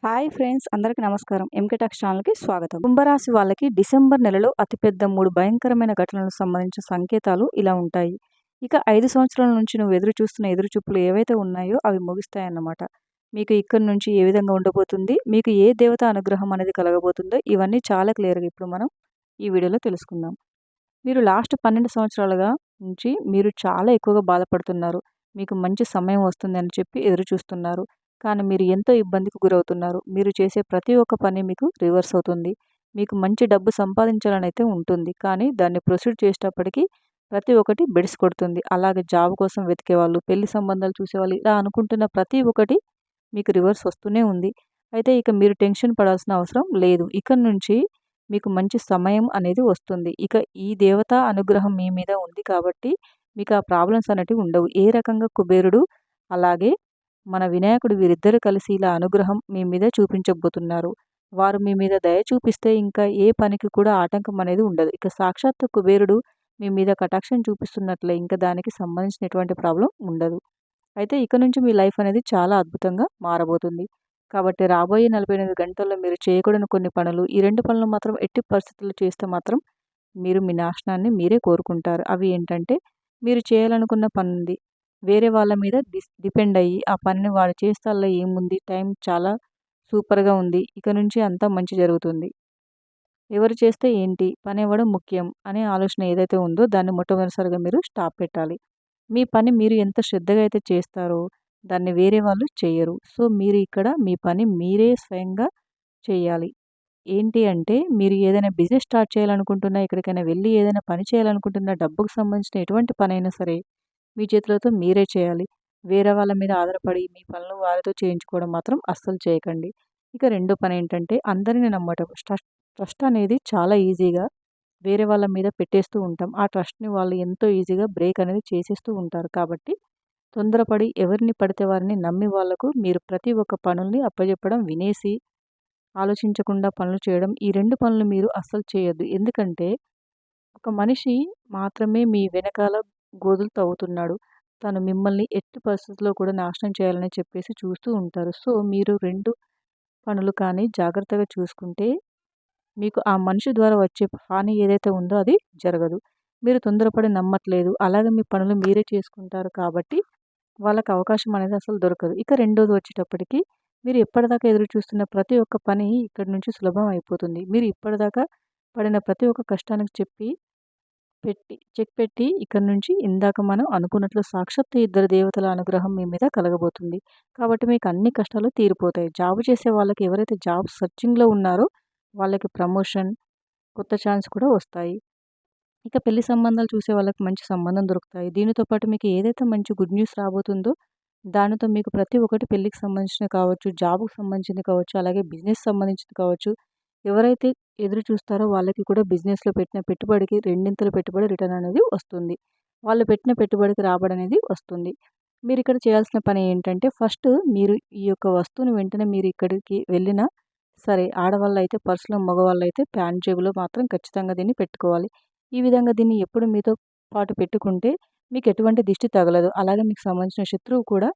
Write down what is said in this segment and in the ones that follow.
Hi friends, అందరికీ నమస్కారం. MK talks ఛానల్కి స్వాగతం. కుంభరాశి వాళ్ళకి డిసెంబర్ నెలలో అతిపెద్ద 3 భయంకరమైన ఘటనలకు సంబంధించిన సంకేతాలు ఇలా ఉంటాయి. ఇక 5 సంవత్సరాల నుంచి నువ్వు ఎదురు చూస్తున్న ఎదురుచూపులు ఏవైతే ఉన్నాయో అవి ముగుస్తాయన్నమాట. మీకు ఇక్కడి నుంచి ఏ విధంగా ఉండబోతుంది, మీకు ఏ దేవత అనుగ్రహం అనేది కలగబోతుందో ఇవన్నీ చాలా క్లియర్గా ఇప్పుడు మనం ఈ వీడియోలో తెలుసుకుందాం. మీరు లాస్ట్ 12 సంవత్సరాలుగా నుంచి మీరు చాలా ఎక్కువగా బాధపడుతున్నారు. మీకు మంచి సమయం వస్తుంది అని చెప్పి ఎదురు చూస్తున్నారు. కానీ మీరు ఎంతో ఇబ్బందికి గురవుతున్నారు. మీరు చేసే ప్రతి ఒక్క పని మీకు రివర్స్ అవుతుంది. మీకు మంచి డబ్బు సంపాదించాలని అయితే ఉంటుంది. కానీ దాన్ని ప్రొసీడ్ చేసేటప్పటికి ప్రతి ఒక్కటి బెడిసి కొడుతుంది. అలాగే జాబ్ కోసం వెతికేవాళ్ళు, పెళ్లి సంబంధాలు చూసేవాళ్ళు ఇలా అనుకుంటున్న ప్రతి ఒక్కటి మీకు రివర్స్ వస్తూనే ఉంది. అయితే ఇక మీరు టెన్షన్ పడాల్సిన అవసరం లేదు. ఇక్కడి నుంచి మీకు మంచి సమయం అనేది వస్తుంది. ఇక ఈ దేవతా అనుగ్రహం మీ మీద ఉంది కాబట్టి మీకు ఆ ప్రాబ్లమ్స్ అనేటివి ఉండవు. ఏ రకంగా కుబేరుడు అలాగే మన వినాయకుడు వీరిద్దరూ కలిసి ఇలా అనుగ్రహం మీ మీద చూపించబోతున్నారు. వారు మీ మీద దయ చూపిస్తే ఇంకా ఏ పనికి కూడా ఆటంకం అనేది ఉండదు. ఇక సాక్షాత్తు కుబేరుడు మీ మీద కటాక్షం చూపిస్తున్నట్లే ఇంకా దానికి సంబంధించినటువంటి ప్రాబ్లం ఉండదు. అయితే ఇక నుంచి మీ లైఫ్ అనేది చాలా అద్భుతంగా మారబోతుంది. కాబట్టి రాబోయే 48 గంటల్లో మీరు చేయకూడని కొన్ని పనులు, ఈ 2 పనులు మాత్రం ఎట్టి పరిస్థితుల్లో చేస్తే మాత్రం మీరు మీ నాశనాన్ని మీరే కోరుకుంటారు. అవి ఏంటంటే, మీరు చేయాలనుకున్న పనుంది. వేరే వాళ్ళ మీద డిపెండ్ అయ్యి ఆ పనిని వాడు చేస్తాల్లో ఏముంది, టైం చాలా సూపర్‌గా ఉంది. ఇక నుంచి అంతా మంచి జరుగుతుంది. ఎవరు చేస్తే ఏంటి, పనవ్వడం ముఖ్యం అనే ఆలోచన ఏదైతే ఉందో దాన్ని మొట్టమొదటిసారిగా మీరు స్టాప్ పెట్టాలి. మీ పని మీరు ఎంత శ్రద్ధగా అయితే చేస్తారో దాన్ని వేరే వాళ్ళు చెయ్యరు. సో, మీరు ఇక్కడ మీ పని మీరే స్వయంగా చేయాలి. ఏంటి అంటే మీరు ఏదైనా బిజినెస్ స్టార్ట్ చేయాలనుకుంటున్నా, ఎక్కడికైనా వెళ్ళి ఏదైనా పని చేయాలనుకుంటున్నా, డబ్బుకు సంబంధించిన ఎటువంటి పనైనా సరే మీ చేతులతో మీరే చేయాలి. వేరే వాళ్ళ మీద ఆధారపడి మీ పనులు వారితో చేయించుకోవడం మాత్రం అస్సలు చేయకండి. ఇక రెండో పనేంటంటే అందరిని నమ్మటం. ట్రస్ట్ అనేది చాలా ఈజీగా వేరే వాళ్ళ మీద పెట్టేస్తూ ఉంటాం. ఆ ట్రస్ట్‌ని వాళ్ళు ఎంతో ఈజీగా బ్రేక్ అనేది చేసేస్తూ ఉంటారు. కాబట్టి తొందరపడి ఎవరిని పడితే వారిని నమ్మి వాళ్ళకు మీరు ప్రతి ఒక్క పనుల్ని అప్పజెప్పడం వినేసి ఆలోచించకుండా పనులు చేయడం ఈ 2 పనులు మీరు అస్సలు చేయొద్దు. ఎందుకంటే ఒక మనిషి మాత్రమే మీ వెనకాల గోతులు తవ్వుతున్నాడు. తను మిమ్మల్ని ఎట్టి పరిస్థితిలో కూడా నాశనం చేయాలని చెప్పేసి చూస్తూ ఉంటారు. సో, మీరు 2 పనులు కానీ జాగ్రత్తగా చూసుకుంటే మీకు ఆ మనిషి ద్వారా వచ్చే హాని ఏదైతే ఉందో అది జరగదు. మీరు తొందరపడి నమ్మట్లేదు. అలాగే మీ పనులు మీరే చేసుకుంటారు కాబట్టి వాళ్ళకి అవకాశం అనేది అసలు దొరకదు. ఇక రెండోది వచ్చేటప్పటికి మీరు ఎప్పటిదాకా ఎదురు చూస్తున్న ప్రతి ఒక్క పని ఇక్కడి నుంచి సులభం అయిపోతుంది. మీరు ఇప్పటిదాకా పడిన ప్రతి ఒక్క కష్టానికి చెక్ పెట్టి ఇక్కడి నుంచి ఇందాక మనం అనుకున్నట్లు సాక్షాత్తు ఇద్దరు దేవతల అనుగ్రహం మీ మీద కలగబోతుంది. కాబట్టి మీకు అన్ని కష్టాలు తీరిపోతాయి. జాబ్ చేసే వాళ్ళకి ఎవరైతే జాబ్ సెర్చింగ్‌లో ఉన్నారో వాళ్ళకి ప్రమోషన్, కొత్త ఛాన్స్ కూడా వస్తాయి. ఇక పెళ్లి సంబంధాలు చూసే వాళ్ళకి మంచి సంబంధం దొరుకుతాయి. దీనితో పాటు మీకు ఏదైతే మంచి గుడ్ న్యూస్ రాబోతుందో, దానితో మీకు ప్రతి ఒక్కటి పెళ్ళికి సంబంధించినవి కావచ్చు, జాబ్‌కి సంబంధించింది కావచ్చు, అలాగే బిజినెస్ సంబంధించింది కావచ్చు. ఎవరైతే ఎదురు చూస్తారో వాళ్ళకి కూడా బిజినెస్‌లో పెట్టిన పెట్టుబడికి రెండింతలు పెట్టుబడి రిటర్న్ అనేది వస్తుంది. వాళ్ళు పెట్టిన పెట్టుబడికి రాబడనేది వస్తుంది. మీరిక్కడ చేయాల్సిన పని ఏంటంటే, ఫస్ట్ మీరు ఈ యొక్క వస్తువుని వెంటనే మీరు ఇక్కడికి వెళ్ళినా సరే, ఆడవాళ్ళైతే పర్స్‌లో, మగవాళ్ళైతే ప్యాంట్ జేబులో మాత్రం ఖచ్చితంగా దీన్ని పెట్టుకోవాలి. ఈ విధంగా దీన్ని ఎప్పుడు మీతో పాటు పెట్టుకుంటే మీకు ఎటువంటి దిష్టి తగలదు. అలాగే మీకు సంబంధించిన శత్రువు కూడా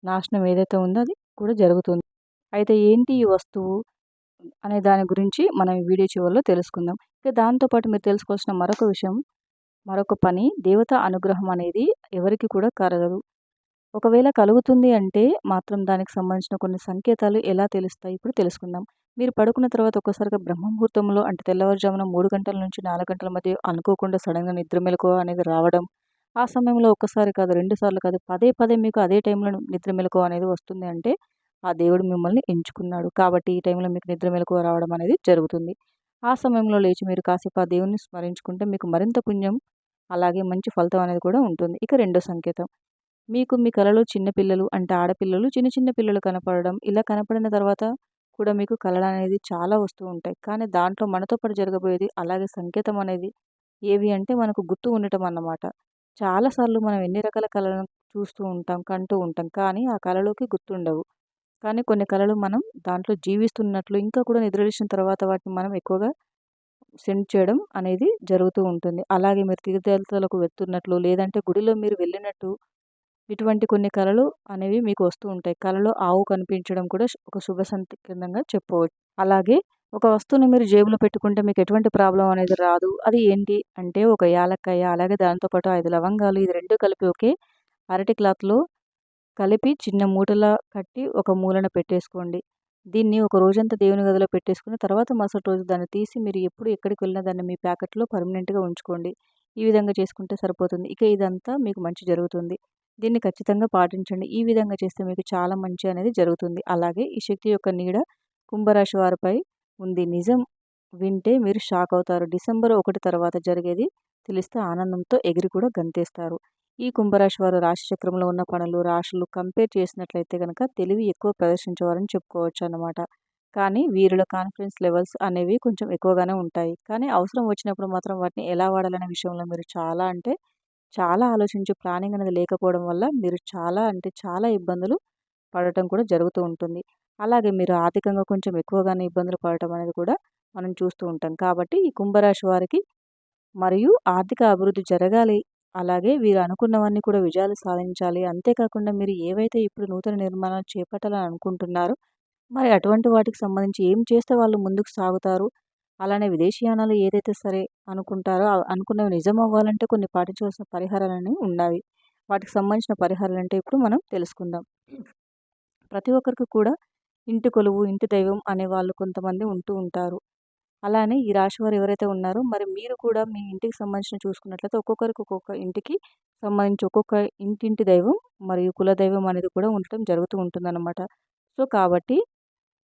నాశనం ఏదైతే ఉందో అది కూడా జరుగుతుంది. అయితే ఏంటి ఈ వస్తువు అనే దాని గురించి మనం ఈ వీడియో చివరిలో తెలుసుకుందాం. ఇక దాంతో పాటు మీరు తెలుసుకోవాల్సిన మరొక విషయం, మరొక పని దేవత అనుగ్రహం అనేది ఎవరికీ కూడా కలగదు. ఒకవేళ కలుగుతుంది అంటే మాత్రం దానికి సంబంధించిన కొన్ని సంకేతాలు ఎలా తెలుస్తాయి ఇప్పుడు తెలుసుకుందాం. మీరు పడుకున్న తర్వాత ఒక్కసారిగా బ్రహ్మ ముహూర్తంలో అంటే తెల్లవారుజామున 3 గంటల నుంచి 4 గంటల మధ్య అనుకోకుండా సడెన్‌గా నిద్ర మెలకువ అనేది రావడం. ఆ సమయంలో ఒక్కసారి కాదు, 2 సార్లు కాదు, పదే పదే మీకు అదే టైంలో నిద్ర మెలకువ అనేది వస్తుంది అంటే ఆ దేవుడు మిమ్మల్ని ఎంచుకున్నాడు. కాబట్టి ఈ టైంలో మీకు నిద్ర మెలకువ రావడం అనేది జరుగుతుంది. ఆ సమయంలో లేచి మీరు కాసేపు ఆ దేవుడిని స్మరించుకుంటే మీకు మరింత పుణ్యం అలాగే మంచి ఫలితం అనేది కూడా ఉంటుంది. ఇక రెండో సంకేతం, మీకు మీ కలలో చిన్న పిల్లలు అంటే ఆడపిల్లలు, చిన్న చిన్న పిల్లలు కనపడడం. ఇలా కనపడిన తర్వాత కూడా మీకు కలలనేది చాలా వస్తూ ఉంటాయి. కానీ దాంట్లో మనతో పాటు జరగబోయేది అలాగే సంకేతం అనేది ఏవి అంటే మనకు గుర్తు ఉండటం అన్నమాట. చాలా సార్లు మనం ఎన్ని రకాల కలలను చూస్తూ ఉంటాం, కంటూ ఉంటాం. కానీ ఆ కలలోకి గుర్తుండవు. కానీ కొన్ని కలలు మనం దాంట్లో జీవిస్తున్నట్లు ఇంకా కూడా నిద్రలేచిన తర్వాత వాటిని మనం ఎక్కువగా సెండ్ చేయడం అనేది జరుగుతూ ఉంటుంది. అలాగే మీరు తీర్థయాత్రలకు వెళ్తున్నట్లు లేదంటే గుడిలో మీరు వెళ్ళినట్టు ఇటువంటి కొన్ని కళలు అనేవి మీకు వస్తూ ఉంటాయి. కలలో ఆవు కనిపించడం కూడా ఒక శుభ సంకేతంగా చెప్పుకోవచ్చు. అలాగే ఒక వస్తువుని మీరు జేబులో పెట్టుకుంటే మీకు ఎటువంటి ప్రాబ్లమ్ అనేది రాదు. అది ఏంటి అంటే ఒక యాలక్కాయ, అలాగే దాంతో పాటు 5 లవంగాలు, ఇది 2 కలిపి ఒకే అరటి క్లాత్‌లో కలిపి చిన్న మూటలా కట్టి ఒక మూలన పెట్టేసుకోండి. దీన్ని ఒక రోజంతా దేవుని గదిలో పెట్టేసుకొని తర్వాత మరుసటి రోజు దాన్ని తీసి మీరు ఎప్పుడు ఎక్కడికి వెళ్ళినా దాన్ని మీ ప్యాకెట్‌లో పర్మనెంట్‌గా ఉంచుకోండి. ఈ విధంగా చేసుకుంటే సరిపోతుంది. ఇక ఇదంతా మీకు మంచి జరుగుతుంది. దీన్ని ఖచ్చితంగా పాటించండి. ఈ విధంగా చేస్తే మీకు చాలా మంచి అనేది జరుగుతుంది. అలాగే ఈ శక్తి యొక్క నీడ కుంభరాశి వారిపై ఉంది. నిజం వింటే మీరు షాక్ అవుతారు. డిసెంబర్ 1 తర్వాత జరిగేది తెలిస్తే ఆనందంతో ఎగిరి కూడా గంతేస్తారు. ఈ కుంభరాశి వారు రాశి చక్రంలో ఉన్న పనులు, రాశులు కంపేర్ చేసినట్లయితే గనక తెలివి ఎక్కువ ప్రదర్శించేవారని చెప్పుకోవచ్చన్నమాట. కానీ వీరిలో కాన్ఫిడెన్స్ లెవెల్స్ అనేవి కొంచెం ఎక్కువగానే ఉంటాయి. కానీ అవసరం వచ్చినప్పుడు మాత్రం వాటిని ఎలా వాడాలనే విషయంలో మీరు చాలా అంటే చాలా ఆలోచించి ప్లానింగ్ అనేది లేకపోవడం వల్ల మీరు చాలా అంటే చాలా ఇబ్బందులు పడటం కూడా జరుగుతూ ఉంటుంది. అలాగే మీరు ఆర్థికంగా కొంచెం ఎక్కువగానే ఇబ్బందులు పడటం అనేది కూడా మనం చూస్తూ ఉంటాం. కాబట్టి ఈ కుంభరాశి వారికి మరియు ఆర్థిక అభివృద్ధి జరగాలి. అలాగే వీరు అనుకున్నవన్నీ కూడా విజయాలు సాధించాలి. అంతేకాకుండా మీరు ఏవైతే ఇప్పుడు నూతన నిర్మాణాలు చేపట్టాలని అనుకుంటున్నారో, మరి అటువంటి వాటికి సంబంధించి ఏం చేస్తే వాళ్ళు ముందుకు సాగుతారు? అలానే విదేశీయానాలు ఏదైతే సరే అనుకుంటారో, అనుకున్నవి నిజం అవ్వాలంటే కొన్ని పాటించవలసిన పరిహారాలనేవి ఉన్నవి. వాటికి సంబంధించిన పరిహారాలంటే ఇప్పుడు మనం తెలుసుకుందాం. ప్రతి ఒక్కరికి కూడా ఇంటి కొలువు, ఇంటి దైవం అనేవాళ్ళు కొంతమంది ఉంటూ ఉంటారు. అలానే ఈ రాశివారు ఎవరైతే ఉన్నారో మరి మీరు కూడా మీ ఇంటికి సంబంధించిన చూసుకున్నట్లయితే ఒక్కొక్కరికి ఒక్కొక్క ఇంటికి సంబంధించి ఒక్కొక్క ఇంటింటి దైవం మరియు కులదైవం అనేది కూడా ఉండటం జరుగుతూ ఉంటుందన్నమాట. సో కాబట్టి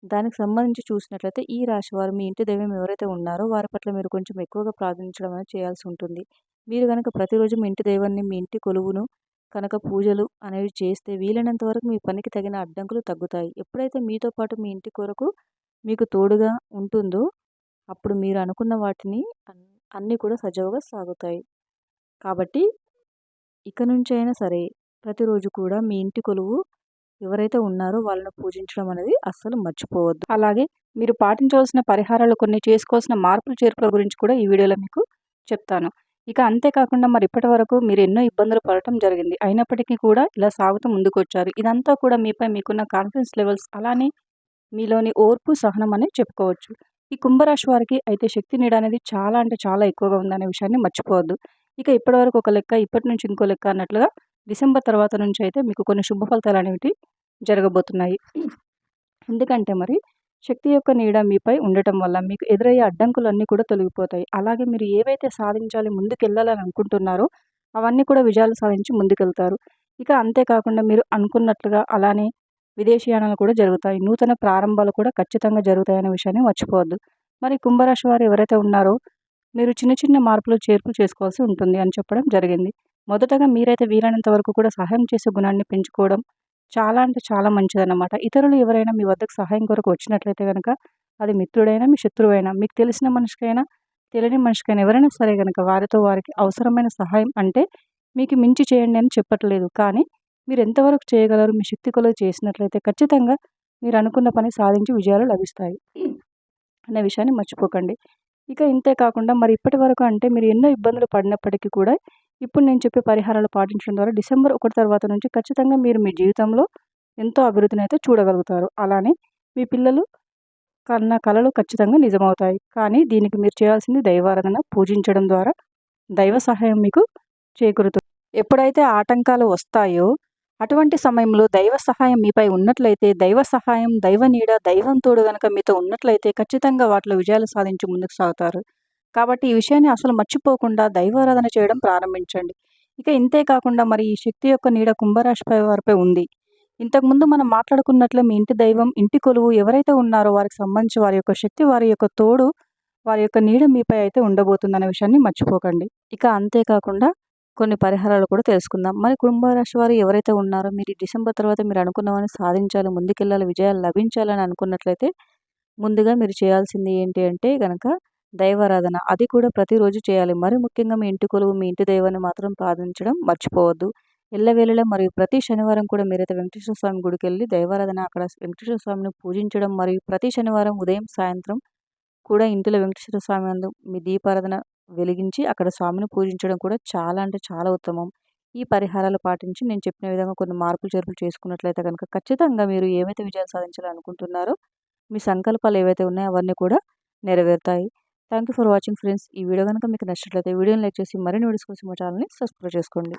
దానికి సంబంధించి చూసినట్లయితే ఈ రాశివారు మీ ఇంటి దైవం ఎవరైతే ఉన్నారో వారి పట్ల మీరు కొంచెం ఎక్కువగా ప్రార్థించడం అనేది చేయాల్సి ఉంటుంది. మీరు గనక ప్రతిరోజు మీ ఇంటి దైవాన్ని, మీ ఇంటి కొలువును కనుక పూజలు అనేవి చేస్తే వీలైనంత వరకు మీ పనికి తగిన అడ్డంకులు తగ్గుతాయి. ఎప్పుడైతే మీతో పాటు మీ ఇంటి కొరకు మీకు తోడుగా ఉంటుందో అప్పుడు మీరు అనుకున్న వాటిని అన్నీ కూడా సజావుగా సాగుతాయి. కాబట్టి ఇక నుంచైనా సరే ప్రతిరోజు కూడా మీ ఇంటి కొలువు ఎవరైతే ఉన్నారో వాళ్ళని పూజించడం అనేది అస్సలు మర్చిపోవద్దు. అలాగే మీరు పాటించవలసిన పరిహారాలు కొన్ని చేసుకోవాల్సిన మార్పులు చేర్పుల గురించి కూడా ఈ వీడియోలో మీకు చెప్తాను. ఇక అంతేకాకుండా మరి ఇప్పటి వరకు మీరు ఎన్నో ఇబ్బందులు పడటం జరిగింది. అయినప్పటికీ కూడా ఇలా సాగుతూ ముందుకొచ్చారు. ఇదంతా కూడా మీపై మీకున్న కాన్ఫిడెన్స్ లెవెల్స్ అలానే మీలోని ఓర్పు, సహనం అని చెప్పుకోవచ్చు. ఈ కుంభరాశి వారికి అయితే శక్తి నీడ అనేది చాలా అంటే చాలా ఎక్కువగా ఉందనే విషయాన్ని మర్చిపోవద్దు. ఇక ఇప్పటివరకు ఒక లెక్క, ఇప్పటి నుంచి ఇంకో లెక్క అన్నట్లుగా డిసెంబర్ తర్వాత నుంచి అయితే మీకు కొన్ని శుభ ఫలితాలు అనేవి జరగబోతున్నాయి. ఎందుకంటే మరి శక్తి యొక్క నీడ మీపై ఉండటం వల్ల మీకు ఎదురయ్యే అడ్డంకులన్నీ కూడా తొలగిపోతాయి. అలాగే మీరు ఏవైతే సాధించాలి, ముందుకెళ్ళాలని అనుకుంటున్నారో అవన్నీ కూడా విజయాలు సాధించి ముందుకెళ్తారు. ఇక అంతేకాకుండా మీరు అనుకున్నట్లుగా అలానే విదేశీయానాలు కూడా జరుగుతాయి. నూతన ప్రారంభాలు కూడా ఖచ్చితంగా జరుగుతాయనే విషయాన్ని మర్చిపోవద్దు. మరి కుంభరాశి వారు ఎవరైతే ఉన్నారో మీరు చిన్న చిన్న మార్పులు, చేర్పులు చేసుకోవాల్సి ఉంటుంది అని చెప్పడం జరిగింది. మొదటగా మీరైతే వీలైనంత వరకు కూడా సహాయం చేసే గుణాన్ని పెంచుకోవడం చాలా అంటే చాలా మంచిదన్నమాట. ఇతరులు ఎవరైనా మీ వద్దకు సహాయం కొరకు వచ్చినట్లయితే గనక అది మిత్రుడైనా, మీ శత్రువైనా, మీకు తెలిసిన మనిషికైనా, తెలియని మనిషికైనా ఎవరైనా సరే గనక వారితో వారికి అవసరమైన సహాయం అంటే మీకు మించి చేయండి అని చెప్పట్లేదు. కానీ మీరు ఎంతవరకు చేయగలరు, మీ శక్తి కొలది చేసినట్లయితే ఖచ్చితంగా మీరు అనుకున్న పని సాధించి విజయాలు లభిస్తాయి అనే విషయాన్ని మర్చిపోకండి. ఇక ఇంతే కాకుండా మరి ఇప్పటి వరకు అంటే మీరు ఎన్నో ఇబ్బందులు పడినప్పటికీ కూడా ఇప్పుడు నేను చెప్పే పరిహారాలు పాటించడం ద్వారా డిసెంబర్ 1 తర్వాత నుంచి ఖచ్చితంగా మీరు మీ జీవితంలో ఎంతో అభివృద్ధిని అయితే చూడగలుగుతారు. అలానే మీ పిల్లలు కన్న కలలు ఖచ్చితంగా నిజమవుతాయి. కానీ దీనికి మీరు చేయాల్సింది దైవారాధన, పూజించడం ద్వారా దైవ సహాయం మీకు చేకూరుతుంది. ఎప్పుడైతే ఆటంకాలు వస్తాయో అటువంటి సమయంలో దైవ సహాయం మీపై ఉన్నట్లయితే, దైవ సహాయం, దైవ నీడ, దైవం తోడు గనక మీతో ఉన్నట్లయితే ఖచ్చితంగా వాటిలో విజయాలు సాధించి ముందుకు సాగుతారు. కాబట్టి ఈ విషయాన్ని అసలు మర్చిపోకుండా దైవారాధన చేయడం ప్రారంభించండి. ఇక ఇంతే కాకుండా మరి ఈ శక్తి యొక్క నీడ కుంభరాశిపై వారిపై ఉంది. ఇంతకుముందు మనం మాట్లాడుకున్నట్లే మీ ఇంటి దైవం, ఇంటి కొలువు ఎవరైతే ఉన్నారో వారికి సంబంధించి వారి యొక్క శక్తి, వారి యొక్క తోడు, వారి యొక్క నీడ మీపై అయితే ఉండబోతుందనే విషయాన్ని మర్చిపోకండి. ఇక అంతేకాకుండా కొన్ని పరిహారాలు కూడా తెలుసుకుందాం. మరి కుంభరాశి వారు ఎవరైతే ఉన్నారో మీరు డిసెంబర్ తర్వాత మీరు అనుకున్నవన్నీ సాధించాలి, ముందుకెళ్ళాలి, విజయాలు లభించాలని అనుకున్నట్లయితే ముందుగా మీరు చేయాల్సింది ఏంటి అంటే గనక దైవారాధన. అది కూడా ప్రతిరోజు చేయాలి. మరి ముఖ్యంగా మీ ఇంటి కొలువు, మీ ఇంటి దైవాన్ని మాత్రం ప్రార్థించడం మర్చిపోవద్దు. ఎల్లవేళలా మరియు ప్రతి శనివారం కూడా మీరైతే వెంకటేశ్వర స్వామి గుడికెళ్ళి దైవారాధన అక్కడ వెంకటేశ్వర స్వామిని పూజించడం మరియు ప్రతి శనివారం ఉదయం, సాయంత్రం కూడా ఇంటిలో వెంకటేశ్వర స్వామి నందు మీ దీపారాధన వెలిగించి అక్కడ స్వామిని పూజించడం కూడా చాలా అంటే చాలా ఉత్తమం. ఈ పరిహారాలు పాటించి నేను చెప్పిన విధంగా కొన్ని మార్పులు చేర్పులు చేసుకున్నట్లయితే కనుక ఖచ్చితంగా మీరు ఏవైతే విజయాలు సాధించాలనుకుంటున్నారో మీ సంకల్పాలు ఏవైతే ఉన్నాయో అవన్నీ కూడా నెరవేరుతాయి. Thank you for watching friends. ఈ వీడియో కనుక మీకు నచ్చినట్లయితే వీడియోని లైక్ చేసి మరిన్ని వీడియోస్ కోసం మా ఛానల్ని సబ్స్క్రైబ్ చేసుకోండి.